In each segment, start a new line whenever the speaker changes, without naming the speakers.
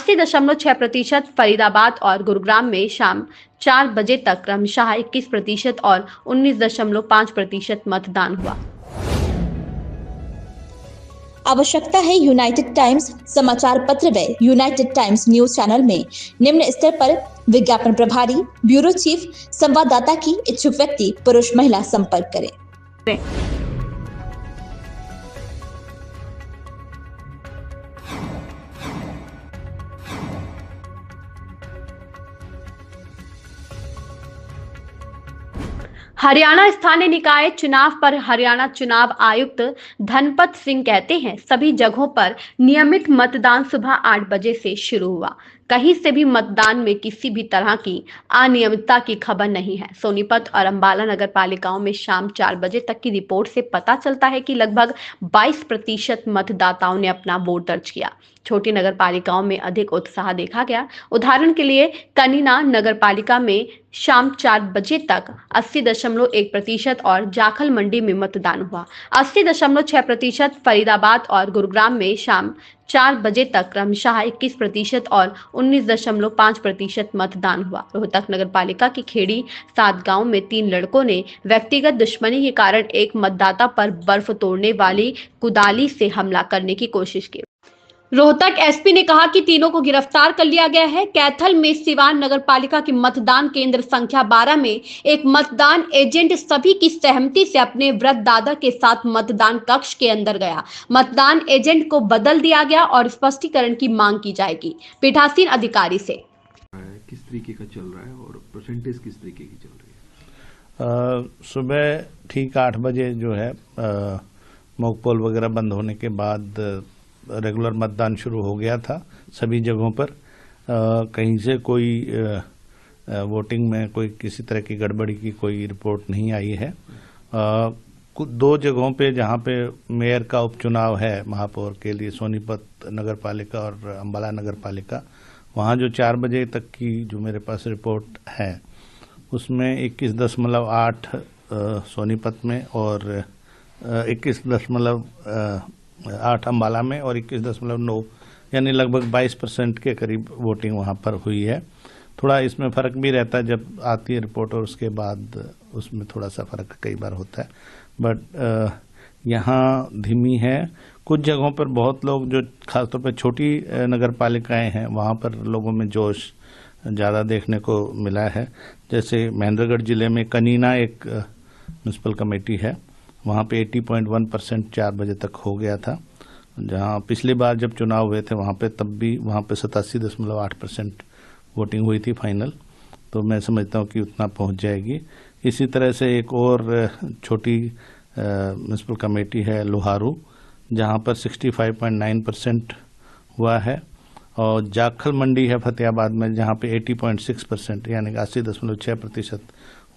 80.6%, फरीदाबाद और गुरुग्राम में शाम 4 बजे तक क्रमशः 21% और 19.5% मतदान हुआ।
आवश्यकता है यूनाइटेड टाइम्स समाचार पत्र व यूनाइटेड टाइम्स न्यूज चैनल में निम्न स्तर पर विज्ञापन प्रभारी, ब्यूरो चीफ, संवाददाता की इच्छुक व्यक्ति पुरुष महिला संपर्क करें।
हरियाणा स्थानीय निकाय चुनाव पर हरियाणा चुनाव आयुक्त धनपत सिंह कहते हैं, सभी जगहों पर नियमित मतदान सुबह 8 बजे से शुरू हुआ। कहीं से भी मतदान में किसी भी तरह की अनियमितता की खबर नहीं है। सोनीपत और अंबाला नगर पालिकाओं में शाम 4 बजे तक की रिपोर्ट से पता चलता है कि लगभग 22% मतदाताओं ने अपना वोट दर्ज किया। छोटी नगर पालिकाओं में अधिक उत्साह देखा गया। उदाहरण के लिए कनीना नगर पालिका में शाम 4 बजे तक 80.1% और जाखल मंडी में मतदान हुआ। 80.6%, फरीदाबाद और गुरुग्राम में शाम 4 बजे तक क्रमशः 21% और 19.5% मतदान हुआ। रोहतक नगर पालिका की खेड़ी 7 गांव में 3 लड़कों ने व्यक्तिगत दुश्मनी के कारण एक मतदाता पर बर्फ तोड़ने वाली कुदाली से हमला करने की कोशिश की। रोहतक एसपी ने कहा कि तीनों को गिरफ्तार कर लिया गया है। कैथल में सिवान नगर पालिका की मतदान केंद्र संख्या 12 में एक मतदान एजेंट सभी की सहमति से अपने वृद्ध दादा के साथ मतदान कक्ष के अंदर गया। मतदान एजेंट को बदल दिया गया और स्पष्टीकरण की मांग की जाएगी। पीठासीन अधिकारी से
किस तरीके का चल रहा है और परसेंटेज किस तरीके की चल रही है?
सुबह ठीक 8 बजे जो है मॉक पोल वगैरह बंद होने के बाद रेगुलर मतदान शुरू हो गया था सभी जगहों पर। कहीं से कोई वोटिंग में कोई किसी तरह की गड़बड़ी की कोई रिपोर्ट नहीं आई है। कुछ 2 जगहों पे जहां पे मेयर का उपचुनाव है महापौर के लिए, सोनीपत नगर पालिका और अंबाला नगर पालिका, वहां जो 4 बजे तक की जो मेरे पास रिपोर्ट है उसमें 21.8 सोनीपत में और 21.8 अंबाला में और 21.9 यानी लगभग 22% के करीब वोटिंग वहां पर हुई है। थोड़ा इसमें फ़र्क भी रहता है जब आती है रिपोर्ट और उसके बाद उसमें थोड़ा सा फ़र्क कई बार होता है, बट यहाँ धीमी है। कुछ जगहों पर बहुत लोग जो खासतौर पर छोटी नगर पालिकाएँ हैं वहाँ पर लोगों में जोश ज़्यादा देखने को मिला है। जैसे महेंद्रगढ़ जिले में कनीना एक म्यूनसिपल कमेटी है, वहाँ पे 80.1% 4 बजे तक हो गया था। जहाँ पिछली बार जब चुनाव हुए थे वहाँ पे तब भी वहाँ पे 87.8% वोटिंग हुई थी फाइनल, तो मैं समझता हूँ कि उतना पहुँच जाएगी। इसी तरह से एक और छोटी म्यूनसिपल कमेटी है लोहारू, जहाँ पर 65.9% हुआ है, और जाखल मंडी है फतेहाबाद में जहाँ पे 80.6% यानी 80.6%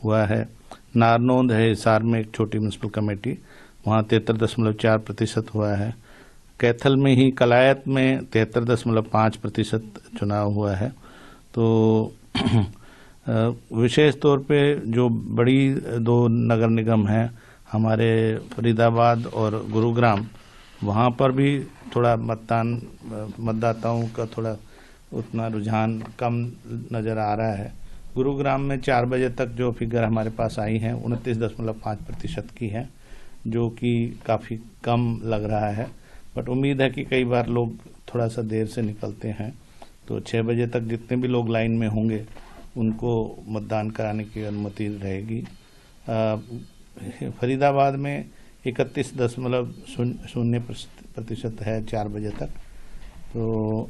हुआ है। नारनौंद है हिसार में एक छोटी म्यूनसिपल कमेटी, वहाँ 73.4% हुआ है। कैथल में ही कलायत में 73.5% चुनाव हुआ है। तो विशेष तौर पे जो बड़ी 2 नगर निगम हैं हमारे फरीदाबाद और गुरुग्राम, वहाँ पर भी थोड़ा मतदाताओं का थोड़ा उतना रुझान कम नज़र आ रहा है। गुरुग्राम में 4 बजे तक जो फिगर हमारे पास आई है 29.5% की है, जो कि काफ़ी कम लग रहा है, बट उम्मीद है कि कई बार लोग थोड़ा सा देर से निकलते हैं, तो 6 बजे तक जितने भी लोग लाइन में होंगे उनको मतदान कराने की अनुमति रहेगी। फरीदाबाद में 31.0% है 4 बजे तक। तो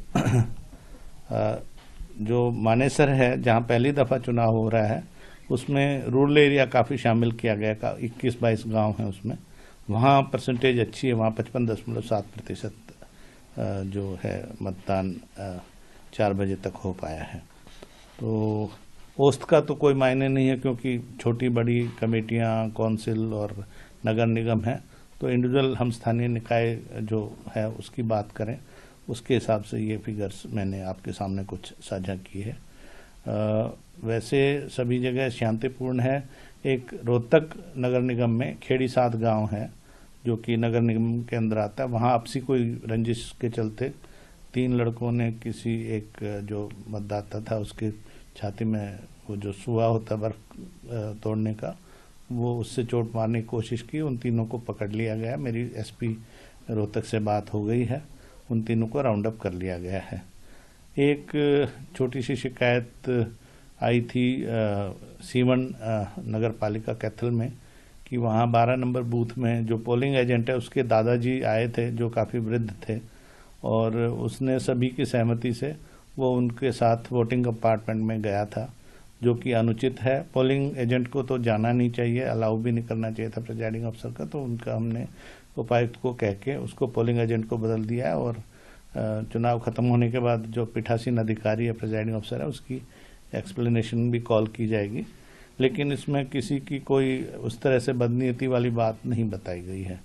जो मानेसर है जहाँ पहली दफ़ा चुनाव हो रहा है उसमें रूरल एरिया काफ़ी शामिल किया गया, 21-22 गांव हैं उसमें, वहाँ परसेंटेज अच्छी है, वहाँ 55.7% जो है मतदान 4 बजे तक हो पाया है। तो औसत का तो कोई मायने नहीं है क्योंकि छोटी बड़ी कमेटियाँ, कौंसिल और नगर निगम हैं, तो इंडिविजुअल हम स्थानीय निकाय जो है उसकी बात करें, उसके हिसाब से ये फिगर्स मैंने आपके सामने कुछ साझा की है। वैसे सभी जगह शांतिपूर्ण है। एक रोहतक नगर निगम में खेड़ी 7 गांव है जो कि नगर निगम के अंदर आता है, वहाँ आपसी कोई रंजिश के चलते 3 लड़कों ने किसी एक जो मतदाता था उसके छाती में वो जो सुआ होता बर्फ तोड़ने का, वो उससे चोट मारने की कोशिश की। उन तीनों को पकड़ लिया गया। मेरी एसपी रोहतक से बात हो गई है, उन तीनों को राउंड अप कर लिया गया है। एक छोटी सी शिकायत आई थी सीवन नगर पालिका कैथल में कि वहाँ 12 नंबर बूथ में जो पोलिंग एजेंट है उसके दादाजी आए थे जो काफ़ी वृद्ध थे, और उसने सभी की सहमति से वो उनके साथ वोटिंग कंपार्टमेंट में गया था, जो कि अनुचित है। पोलिंग एजेंट को तो जाना नहीं चाहिए, अलाउ भी नहीं करना चाहिए था प्रिजाइडिंग अफसर का, तो उनका हमने उपायुक्त को कह के उसको पोलिंग एजेंट को बदल दिया है। और चुनाव खत्म होने के बाद जो पीठासीन अधिकारी है प्रिजाइडिंग अफसर है उसकी एक्सप्लेनेशन भी कॉल की जाएगी, लेकिन इसमें किसी की कोई उस तरह से बदनीयती वाली बात नहीं बताई गई है।